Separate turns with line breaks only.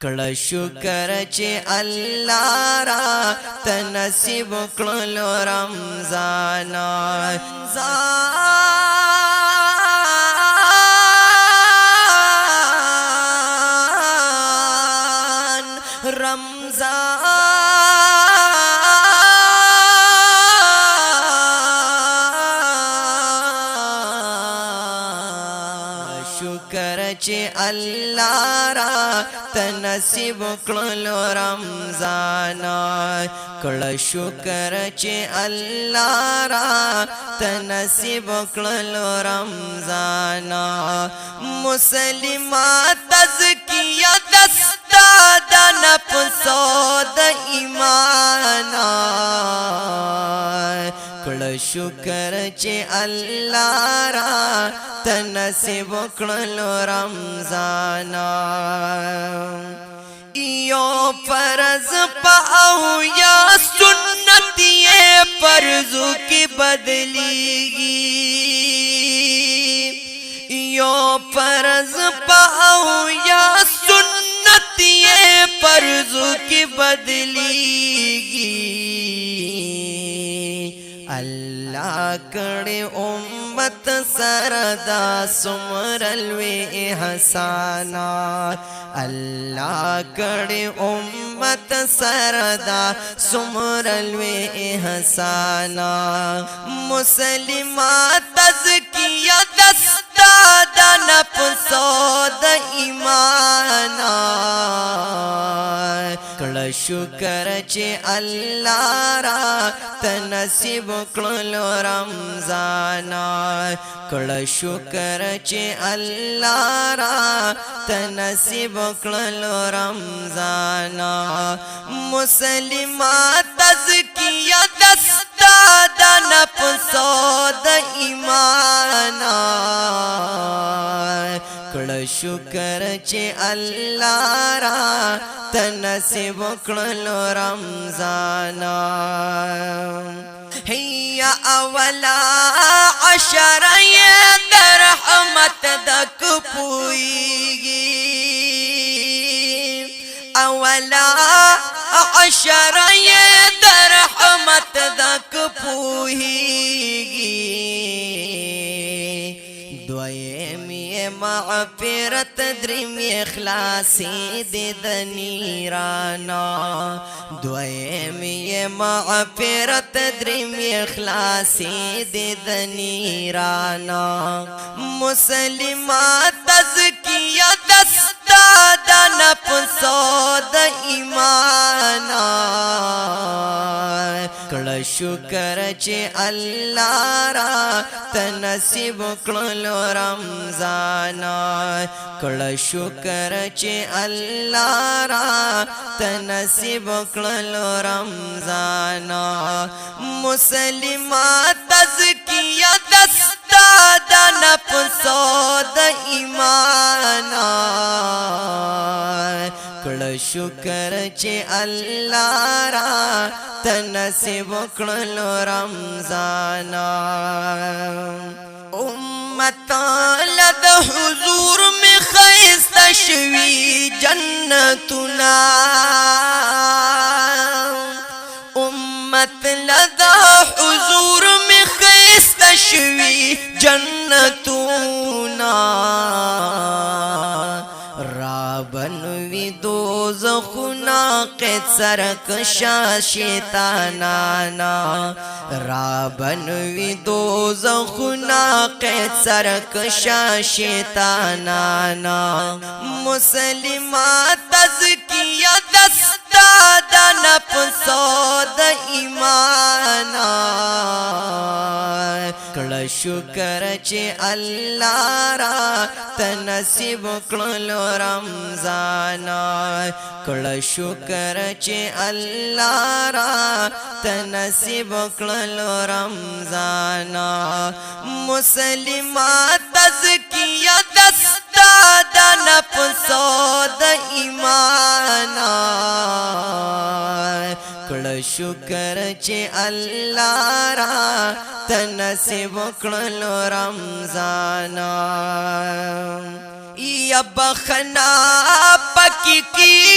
کړه شکر چې الله را تنصیب کړلو رمضان شکر چې الله را تنصیب کړلو رمضان کړه شکر چې الله را تنصیب کړلو رمضان مسلمات تزکیه دستا د نفس د ایمان کړه شکر چې الله را تنصیب کړلو رمضان یو فرض پاو یا سنت یہ فرضوں کی بدلیگی یو فرض پاو یا سنت یہ فرضوں کی بدلیگی اللہ کڑے امت سردا سمرلوی احسانا اللہ کڑے امت سردا سمرلوی احسانا مسلمات تزکیہ دستا دا نفس د ایمانا کړه شکر چې الله را تنصیب کړلو رمضان کړه شکر چې الله را تنصیب کړلو رمضان مسلمات تزکیه دستا د نفس د ایمان کړه شکر چې الله را تنصیب کړلو رمضان هيا اولا عشر یہ در رحمت دک پوئیگی اولا عشر یہ در رحمت دک پوئیگی دویم یہ مغفرت دریم اخلاصی دی دنیرانا دویم یہ مغفرت دریم اخلاصی دی دنیرانا مسلمات تزکیہ دستا دا نفس د ایمانا کړه شکر چې الله را تنصیب کړلو رمضان کړه شکر چې الله را تنصیب کړلو رمضان مسلمات تزکیه دستا د نفس د ایمان کړه شکر چې الله را تنصیب کړلو رمضان امت لد حضور میں خیست شوی جنتنا امت لد حضور میں خیست شوی جنتنا رابنوی دوزخنا قید سرکشا شیطانانا رابنوی دوزخنا قید سرکشا شیطانانا مسلمات تزکیہ دستا دا نفس د ایمانا کړه شکر چې الله را تنصیب کړلو رمضان کړه شکر چې الله را تنصیب کړلو رمضان مسلمات تزکیه دستا د نفس د ایمان کړه شکر چې الله را تنصیب کړلو رمضان یا بخنا پکی کی